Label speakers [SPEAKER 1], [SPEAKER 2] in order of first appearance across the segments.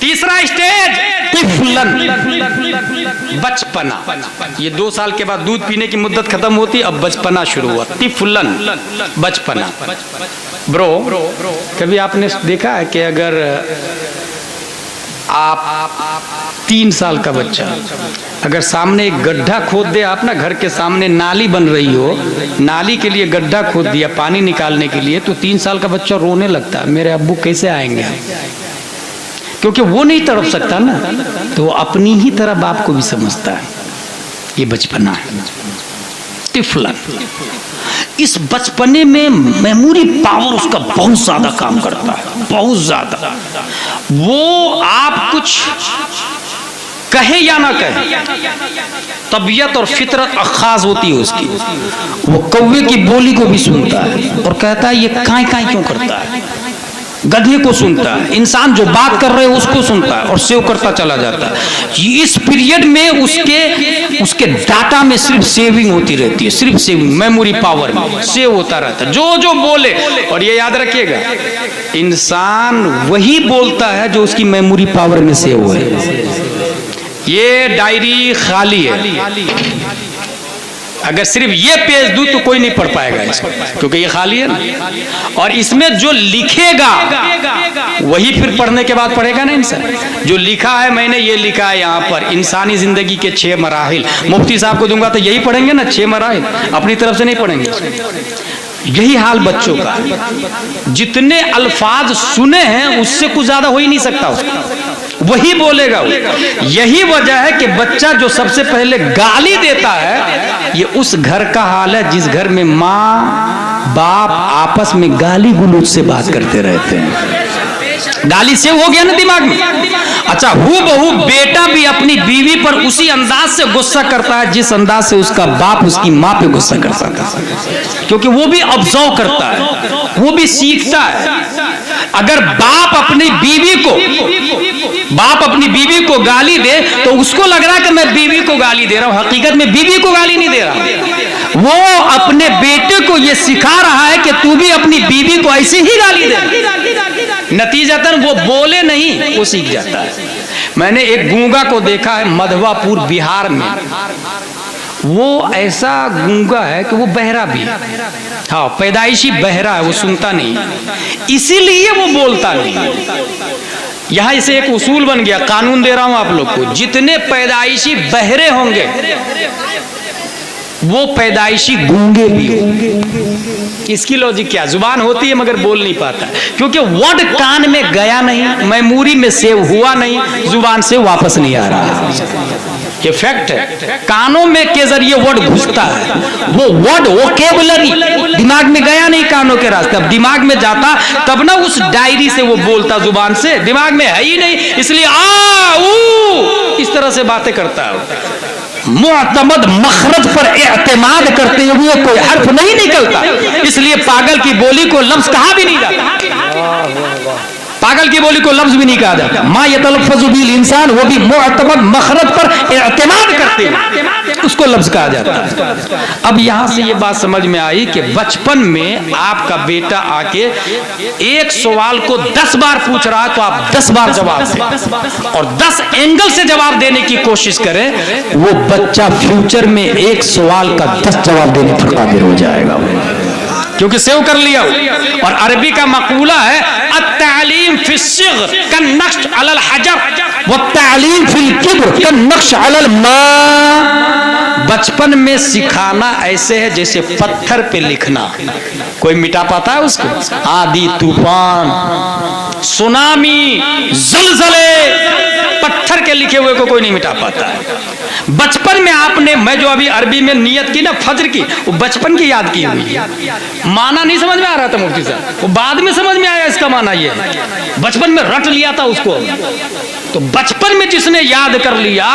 [SPEAKER 1] तीसरा स्टेज तिफलन, बचपना। ये 2 साल के बाद दूध पीने की मुद्दत खत्म होती, अब बचपना शुरू हुआ। तिफलन, बचपना। ब्रो, कभी आपने देखा है कि अगर आप 3 साल का बच्चा अगर सामने एक गड्ढा खोद दे, आप ना घर के सामने नाली बन रही हो, नाली के लिए गड्ढा खोद दिया पानी निकालने के लिए, तो 3 साल का बच्चा रोने लगता है, मेरे अब्बू कैसे आएंगे, क्योंकि वो नहीं तड़प सकता ना, तो वो अपनी ही तरह बाप को भी समझता है। ये बचपना है, तिफलन। इस बचपने में मेमोरी पावर उसका बहुत ज्यादा काम करता है, बहुत ज्यादा। वो आप कुछ कहे या ना कहे, तबीयत और फितरत अखाज होती है उसकी। वो कौवे की बोली को भी सुनता है और कहता है ये काई काई क्यों करता है, गधे को सुनता है, इंसान जो बात कर रहे हैं उसको सुनता है और सेव करता चला जाता है। इस पीरियड में उसके डाटा में सिर्फ सेविंग होती रहती है, सिर्फ सेविंग, मेमोरी पावर में सेव होता रहता है, जो बोले। और ये याद रखिएगा, इंसान वही बोलता है जो उसकी मेमोरी पावर में सेव है। ये डायरी खाली है, अगर सिर्फ ये पेज दूं तो कोई नहीं पढ़ पाएगा इसको, क्योंकि ये खाली है ना। और इसमें जो लिखेगा वही फिर पढ़ने के बाद पढ़ेगा ना इंसान। जो लिखा है, मैंने ये लिखा है यहाँ पर, इंसानी जिंदगी के 6 मराहिल, मुफ्ती साहब को दूंगा तो यही पढ़ेंगे ना, 6 मराहिल, अपनी तरफ से नहीं पढ़ेंगे। यही हाल बच्चों का, जितने अल्फाज सुने हैं उससे कुछ ज्यादा हो ही नहीं सकता उसका, वही बोलेगा वो। यही वजह है कि बच्चा जो सबसे पहले गाली देता है, ये उस घर का हाल है जिस घर में माँ बाप आपस में गाली गुलूज से बात करते रहते हैं। गाली से हो गया ना दिमाग में। अच्छा, हूबहू बेटा भी अपनी बीवी पर उसी अंदाज से गुस्सा करता है जिस अंदाज से उसका बाप उसकी माँ पे गुस्सा करता था, क्योंकि वो भी ऑब्जर्व करता है, वो भी सीखता है। अगर बाप अपनी बीवी को गाली दे तो उसको लग रहा है कि मैं बीवी को गाली दे रहा हूं, हकीकत में बीवी को गाली नहीं दे रहा। वो अपने बेटे को ये सिखा रहा है कि तू भी अपनी बीवी को ऐसे ही गाली दे। नतीजतन वो बोले नहीं, वो सीख जाता है। मैंने एक गूंगा को देखा है मधवापुर बिहार में। वो ऐसा गूंगा है कि वो बहरा भी, हाँ, पैदाइशी बहरा है, वो सुनता नहीं, इसीलिए वो बोलता नहीं। यहां इसे एक उसूल बन गया, कानून दे रहा हूं आप लोग को, जितने पैदाइशी बहरे होंगे वो पैदाइशी गूंगे भी होंगे। इसकी लॉजिक क्या, जुबान होती है मगर बोल नहीं पाता, क्योंकि वर्ड कान में गया नहीं, मेमोरी में सेव हुआ नहीं, जुबान से वापस नहीं आ रहा। ये फैक्ट है। कानों में के जरिए वर्ड घुसता है, वो वर्ड वोकेबुलरी दिमाग में गया नहीं कानों के रास्ते, अब दिमाग में जाता तब ना उस डायरी से वो बोलता, जुबान से, दिमाग में है ही नहीं, इसलिए इस तरह से बातें करता है। मुअतमद मखरज पर एतमाद करते हुए कोई हर्फ नहीं निकलता, इसलिए पागल की बोली को लफ्ज कहा भी नहीं जाता, पागल की बोली को लफ्ज भी नहीं कहा जाता। मा यतलफ़्फ़ज़ु बिल इंसान, वो भी मुअतमद मखरज पर एतमाद करते हैं, उसको लफ्ज कहा जाता है। अब यहां से ये बात समझ में आई कि बचपन में आपका बेटा आके एक सवाल को 10 बार पूछ रहा है तो आप 10 बार जवाब दें और 10 एंगल से जवाब देने की कोशिश करें, वो बच्चा फ्यूचर में एक सवाल का 10 जवाब देने पर काबिल हो जाएगा, क्योंकि सेव कर लिया। और अरबी का मकूला है, अत्तालीम फिस्सिग़्र कन्नक्श अलल हजर वत्तालीम फिल किब्र कन्नक्श अलल मा। बचपन में सिखाना ऐसे है जैसे पत्थर पे लिखना, कोई मिटा पाता है उसको? आंधी तूफान सुनामी ज़लज़ले पत्थर के लिखे हुए को कोई नहीं मिटा पाता है। बचपन में आपने, मैं जो अभी अरबी में नियत की ना फज्र की, वो बचपन की याद की हुई है। माना नहीं समझ में आ रहा था मुफ्ती साहब, वो बाद में समझ में आया इसका माना ये, बचपन में रट लिया था उसको। तो बचपन में जिसने याद कर लिया,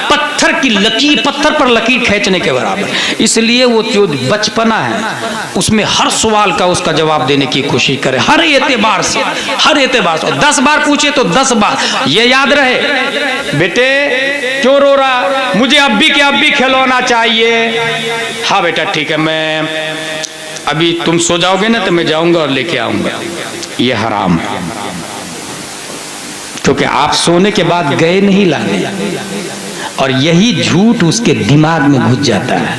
[SPEAKER 1] पत्थर की लकीर, पत्थर पर लकीर खींचने के बराबर। इसलिए वो जो बचपना है उसमें हर सवाल का उसका जवाब देने की कोशिश करे, हर एतबार से, हर एतबार से। 10 बार पूछे तो 10 बार ये याद रहे, बेटे क्यों रो रहा, मुझे अब्बी के अब्बी खिलौना चाहिए। हाँ बेटा ठीक है, मैं अभी तुम सो जाओगे ना तो मैं जाऊंगा और लेके आऊंगा। ये हराम है, क्योंकि आप सोने के बाद गए नहीं लाने, और यही झूठ उसके दिमाग में घुस जाता है,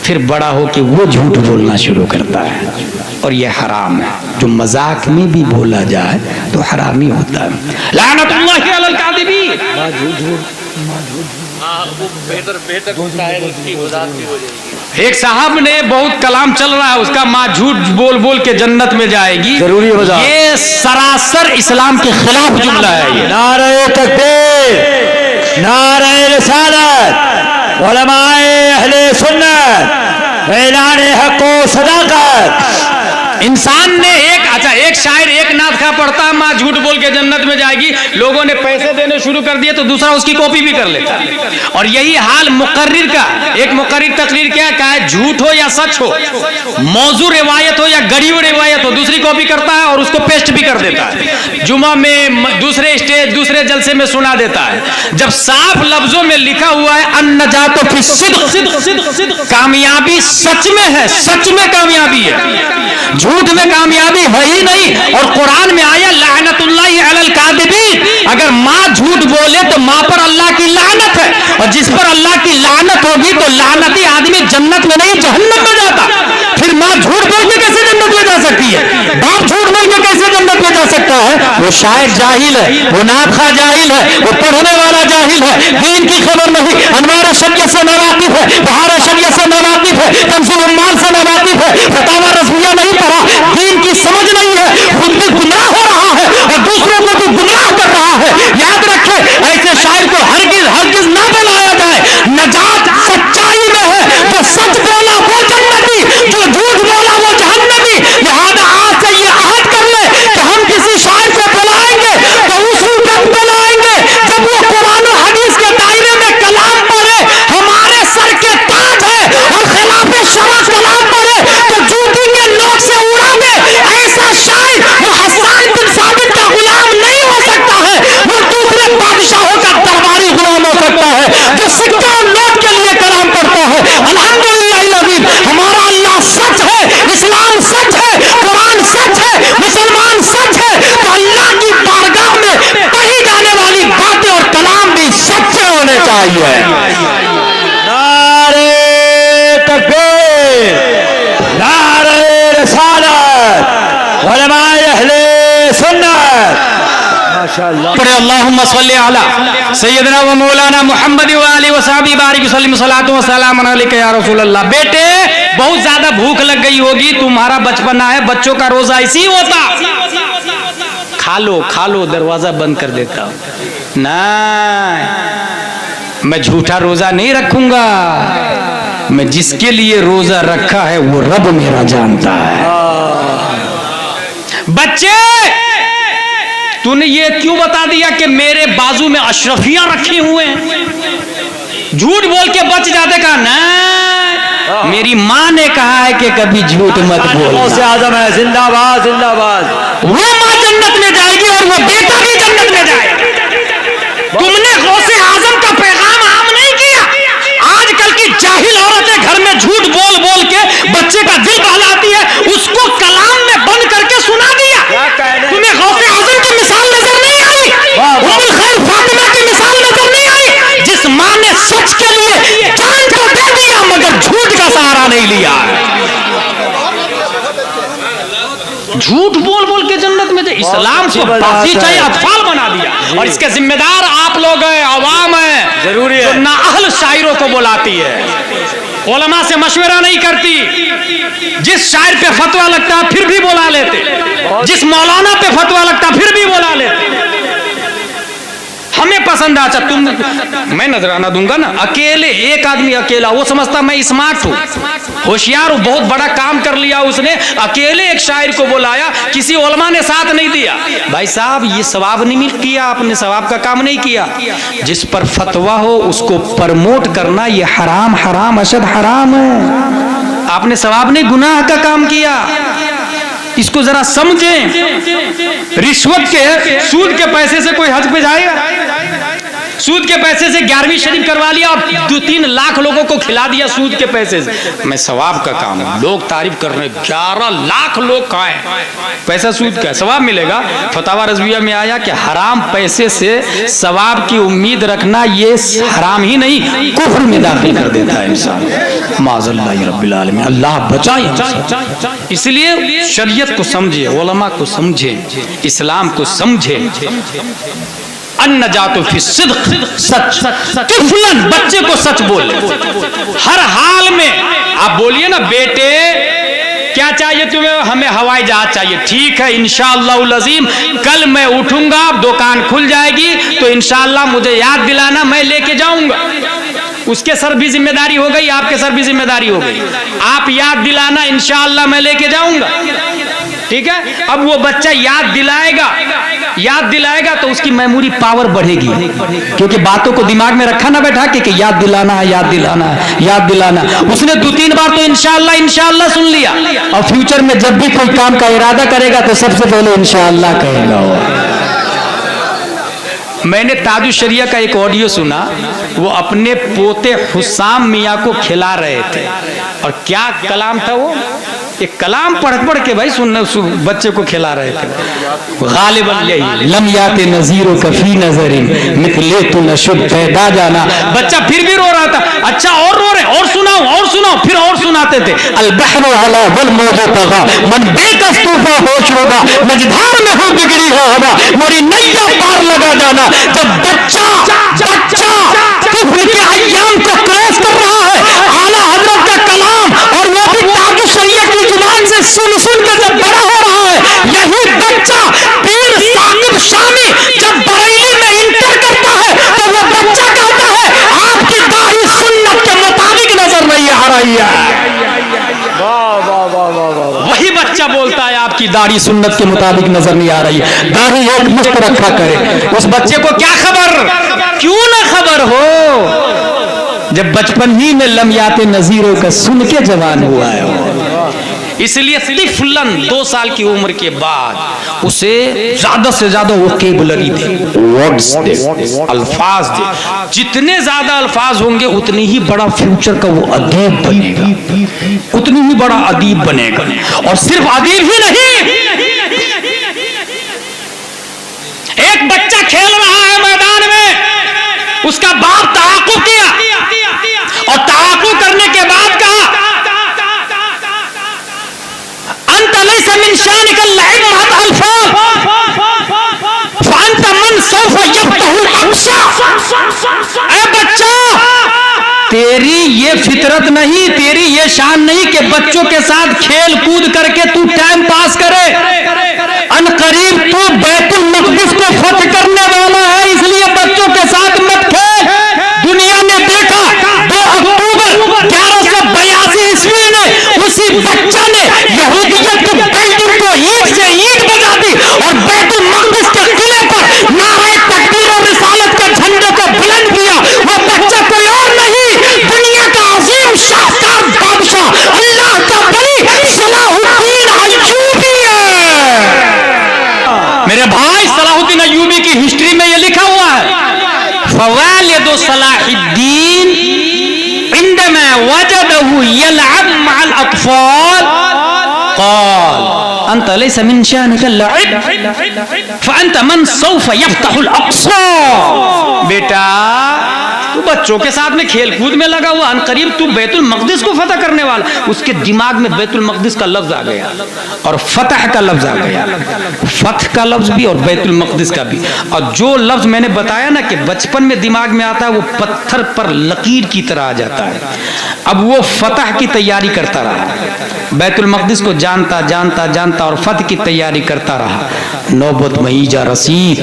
[SPEAKER 1] फिर बड़ा हो के वो झूठ बोलना शुरू करता है, और ये हराम है। जो मजाक में भी बोला जाए तो हरामी होता है। लानतुल्लाहि अलल कादिबीन। एक साहब ने बहुत कलाम चल रहा है उसका, माँ झूठ बोल बोल के जन्नत में जाएगी,
[SPEAKER 2] जरूरी हो जाए।
[SPEAKER 1] ये सरासर इस्लाम के खिलाफ जुमला है ये।
[SPEAKER 2] नारे तकबीर, नारे रिसालत, उलमाए अहले सुन्नत, ऐलान हक व सदाकत।
[SPEAKER 1] इंसान ने एक शायर एक नाथ खा पढ़ता है, माँ झूठ बोल के जन्नत में जाएगी, लोगों ने पैसे देने शुरू कर दिए तो दूसरा उसकी कॉपी भी कर लेता है। और यही हाल मुकर्रिर का, एक मुकर्रिर तकरीर क्या कहा है, झूठ हो या सच हो, मौजू रिवायत हो या गढ़ी हुई रिवायत हो, दूसरी कॉपी करता है और उसको पेस्ट भी कर देता है, जुमा में, दूसरे स्टेज, दूसरे जलसे में सुना देता है। जब साफ लफ्जों में लिखा हुआ है अन्नजातो फी सिद्क़, कामयाबी सच में है, सच में कामयाबी है, झूठ में कामयाबी है ही नहीं। और कुरान में आया लानतुल्लाहि अलल कादिबीन, अगर माँ झूठ बोले तो माँ पर अल्लाह की लानत है, और जिस पर अल्लाह की लानत होगी तो लानती आदमी जन्नत में नहीं जहन्नम में जाता। फिर माँ झूठ बोल के कैसे जन्नत में जा सकती है? बाप झूठ बोल के कैसे जन्नत में जा सकता है? वो शायर जाहिल है, वो नाखा जाहिल है, वो पढ़ने वाला जाहिल है, दीन की खबर नहीं, अनवार शरीयत से नावाकिफ है, बहार शरीयत से नावाकिफ है, तंज़ील उम्माल से नावाकिफ है, फतावा रज़विया नहीं पढ़ा, दीन की समझ नहीं है, खुद भी गुमराह हो रहा है और दूसरों को भी गुमराह कर रहा है। याद रखे, ऐसे शायर को हरगिज हरगिज ना बुलाया जाए। नजात सच्चाई में है, जो सच बोला वो जन्नती, जो झूठ बोला वो जहन्नमी। लिहाजा आज से ये अहद कर ले कि हम किसी शायर को बुलाएंगे तो उसी वक्त बुलाएंगे जब वो कुरान और हदीस के दायरे में कलाम पढ़े, हमारे सर के ताज है, और खिलाफ शरअ कलाम पढ़े तो जूती के नोक से उड़ा दे। ऐसा शायर वो हस्सान बिन साबित का गुलाम नहीं हो सकता है, वो दूसरे बादशाहों का दरबारी गुलाम हो सकता है, जो सिक्का और नोट के लिए कलाम पढ़ता है। अल्हम्दुलिल्लाह अज़ीम, हमारा अल्लाह सच है, इस्लाम सच है, कुरान सच है, मुसलमान सच है, तो अल्लाह की बारगाह में कही जाने वाली बातें और कलाम भी सच्चे होने चाहिए।
[SPEAKER 2] नारे तकबीर, नारे रिसालत, उलमाए अहले सुन्नत। माशाअल्लाह।
[SPEAKER 1] पढ़े अल्लाहुम्मा सल्ली अला सय्यदना व मौलाना मुहम्मद व आलिहि व सहबी बारिक वसल्लम सलातु व सलाम अलैका या रसूल अल्लाह। बेटे बहुत ज्यादा भूख लग गई होगी, तुम्हारा बचपना है, बच्चों का रोजा इसी होता, खा लो, दरवाजा बंद कर देता हूं। ना, मैं झूठा रोजा नहीं रखूंगा, मैं जिसके लिए रोजा रखा है वो रब मेरा जानता है। बच्चे, तूने ये क्यों बता दिया कि मेरे बाजू में अशरफियां रखे हुए हैं? झूठ बोल के बच जाते का ना, मेरी माँ ने कहा है कि कभी झूठ मत बोल।
[SPEAKER 2] से आजम है, जिंदाबाद जिंदाबाद।
[SPEAKER 1] वो माँ जन्नत में जाएगी और वो बेटा भी जन्नत में जाएगा। तुमने गौसे आजम का पैगाम आम नहीं किया। आजकल की जाहिल औरतें घर में झूठ बोल बोल के बच्चे का दिल बहलाती है, उसको कलाम में बंद करके सुना दिया। तुम्हें गौसे आजम की मिसाल नजर नहीं आई? उम्मुल खैर फातिमा की मिसाल नजर नहीं आई? जिस माँ ने सच के लिए जान को दे दिया मगर झूठ का सहारा नहीं लिया। झूठ बोल बोल के जन्नत में जाए, इस्लाम को बादशाह अतफाल बना दिया, और इसके जिम्मेदार आप लोग हैं, अवाम है,
[SPEAKER 2] जरूरी है,
[SPEAKER 1] जो नाअहल शायरों को बुलाती है, उलमा से मशवरा नहीं करती, जिस शायर पे फतवा लगता है फिर भी बुला लेते, जिस मौलाना पे फतवा लगता है फिर भी बुला लेते। हमें पसंद आता, तुम, मैं नजराना दूंगा ना, अकेले एक आदमी अकेला, वो समझता मैं स्मार्ट हूँ, होशियार हूँ, बहुत बड़ा काम कर लिया उसने, अकेले एक शायर को बुलाया, किसी उलमा ने साथ नहीं दिया। भाई साहब, ये सवाब नहीं किया आपने, सवाब का काम नहीं किया। जिस पर फतवा हो उसको प्रमोट करना ये हराम, हराम अशद हराम है। आपने सवाब नहीं, गुनाह का काम किया। इसको जरा समझें। रिश्वत के, सूद के पैसे से कोई हज पे जाएगा? सूद के पैसे से 11वीं शरीफ करवा लिया और 2-3 लाख लोगों को खिला दिया सूद के पैसे से। मैं सवाब का काम है, लोग तारीफ कर रहे हैं 11 लाख लोग खाएं, पैसा सूद का सवाब मिलेगा। फतावा रज़विया में आया कि हराम पैसे से सवाब की उम्मीद रखना ये हराम ही नहीं, कुफ्र में दाखिल कर देता है इंसान। माज़ल्लाह रब्बिल आलमीन, अल्लाह बचाए। इसलिए शरीयत को समझे, उलमा को समझे, इस्लाम को समझे। अन्नजातु फी सिद्क़, सच। तिफ़लन, बच्चे को सच बोले हर हाल में। आप बोलिए ना, बेटे क्या चाहिए तुम्हें? हमें हवाई जहाज चाहिए। ठीक है, इंशाअल्लाह अज़ीम कल मैं उठूंगा, दुकान खुल जाएगी तो इंशाअल्लाह मुझे याद दिलाना, मैं लेके जाऊंगा। उसके सर भी जिम्मेदारी हो गई, आपके सर भी जिम्मेदारी हो गई। आप याद दिलाना, इंशाअल्लाह मैं लेके जाऊंगा। ठीक है, अब वो बच्चा याद दिलाएगा तो उसकी मेमोरी पावर बढ़ेगी, क्योंकि बातों को दिमाग में रखा ना बैठा कि याद दिलाना है, याद दिलाना है, याद दिलाना। उसने 2-3 बार तो इंशाअल्लाह इंशाअल्लाह सुन लिया, और फ्यूचर में जब भी कोई काम का इरादा करेगा तो सबसे पहले इंशाअल्लाह कहेगा। मैंने ताजु शरिया का एक ऑडियो सुना, वो अपने पोते हुसाम मियाँ को खिला रहे थे, और क्या कलाम था वो, एक कलाम पढ़ के भाई बच्चे को खिला रहे थे। गालिबन यही लम याते नज़ीरो कफी नज़रिन मिथले तु नशुद पैदा जाना। बच्चा फिर भी रो रहा था, अच्छा और रो रहे, और सुनाओ, फिर और सुनाते थे। अल बहरु अला वल मौजु तगा मन बेकस तूफा होश होगा, मझधार में हो बिगड़ी है हवा, मोरी नैया पार लगा जाना। जब बच्चा कुफ्र के अय्याम को क्रॉस कर रहा है, आला हजरत का कलाम, और वो भी ताजु शरीयत की जुबान से सुन कर जब बड़ा हो रहा है, यही बच्चा पीर साकिब शामी जब बरेली में इंटर करता है तो वो बच्चा कहता है आपकी दाढ़ी सुन्नत के मुताबिक नजर नहीं आ रही है। वही बच्चा बोलता है आपकी दाढ़ी सुन्नत के मुताबिक नजर नहीं आ रही है। दाढ़ी एक मुफ्त रखा करे, उस बच्चे को क्या खबर, क्यों ना खबर हो, जब बचपन ही में लम्याते नजीरों का सुन के जवान हुआ है वो। इसलिए तिफलन 2 साल की उम्र के बाद उसे ज्यादा से ज्यादा वोकेबुलरी दे, वर्ड्स दे, अल्फाज दे। जितने ज्यादा अल्फाज होंगे उतनी ही बड़ा फ्यूचर का वो अदीब बनेगा, उतनी ही बड़ा अदीब बनेगा। और सिर्फ अदीब ही नहीं, एक बच्चा खेल रहा है मैदान में, उसका बाप तआक़ुब किया, और तआक़ुब करने के बाद कहा अंत लैसा मिन शानिका लइब महत अल्फाज फअंत मन सौफ यफ्तहुल अक्सा। ऐ बच्चा, तेरी ये फितरत नहीं, तेरी ये शान नहीं कि बच्चों के साथ खेल कूद करके तू टाइम पास करे। अनकरीब तू बैतुल मक़दिस को फतह करने वाला है, इसलिए बच्चों के साथ मत खेल। दुनिया ने देखा 2 अक्टूबर 1182 ईस्वी में उसी बच्चा ने यहूदियत की बिल्डिंग को ईंट से ईंट बजा दी, और बैतुल मक़दिस के किले पर नारे तकबीर और रिसालत के झंडे को बुलंद किया। वो बच्चा कोई और नहीं, दुनिया का अजीम शाहकार बादशाह अल्लाह का वली सलाहुद्दीन अय्यूबी है। मेरे भाई, सलाहुद्दीन अय्यूबी की हिस्ट्री में ये लिखा हुआ है, फवालिदु सलाहुद्दीन इंदमा वजदहु यलअब मअल अत्फाल क़ाल अंत लैसा मिन शानिका लइब फअंत मन सौफ यफ्तहुल अक्सा। बेटा, तू बच्चों के साथ में खेल कूद में लगा हुआ, अनकरीब तू बैतुल मक़दिस को फतह करने वाला। उसके दिमाग में बैतुल मक़दिस का लफ्ज आ गया और फतह का लफ्ज आ गया, फतह का लफ्ज भी और बैतुल मक़दिस का भी। और जो लफ्ज मैंने बताया ना कि बचपन में दिमाग में आता है, वो पत्थर पर लकीर की तरह आ जाता है। अब वो फतह की तैयारी करता रहा, बैतुल मक़दिस को जानता और फतह की तैयारी करता रहा। नौबत में ईजा रसीद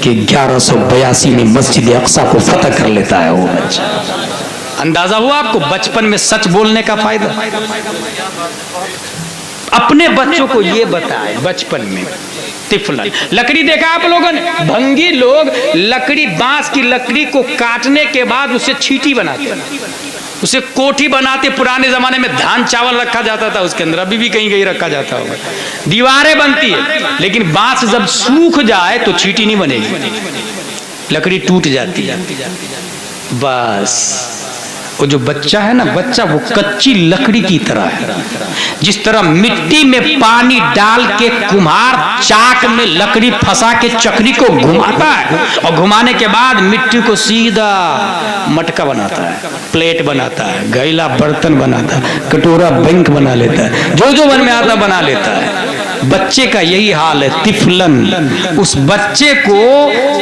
[SPEAKER 1] कि 1182 में मस्जिद अक़सा को फतह कर लेता है वो बच्चा। अंदाजा हुआ आपको बचपन में सच बोलने का फायदा। अपने बच्चों को ये बताए बचपन में। तिफलन, लकड़ी देखा आप लोगों ने, भंगी लोग लकड़ी, बांस की लकड़ी को काटने के बाद उसे छीटी बनाते, उसे कोठी बनाते। पुराने जमाने में धान चावल रखा जाता था उसके अंदर, अभी भी कहीं कहीं रखा जाता होगा। दीवारें बनती है, लेकिन बांस जब सूख जाए तो छीटी नहीं बनेगी। लकड़ी टूट जाती है। बस वो जो बच्चा है ना, बच्चा वो कच्ची लकड़ी की तरह है। जिस तरह मिट्टी में पानी डाल के कुम्हार चाक में लकड़ी फंसा के चक्री को घुमाता है और घुमाने के बाद मिट्टी को सीधा मटका बनाता है, प्लेट बनाता है, गैला बर्तन बनाता है, कटोरा बैंक बना लेता है, जो जो मन में आता बना लेता है। बच्चे का यही हाल है, तिफलन। उस बच्चे को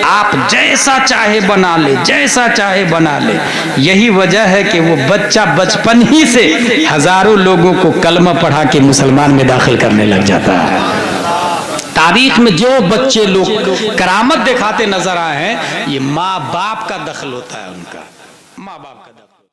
[SPEAKER 1] आप जैसा चाहे बना ले, जैसा चाहे बना ले। यही वजह है कि वो बच्चा बचपन ही से हजारों लोगों को कलमा पढ़ा के मुसलमान में दाखिल करने लग जाता है। तारीख में जो बच्चे लोग करामत दिखाते नजर आए हैं, ये माँ बाप का दखल होता है, उनका माँ बाप का।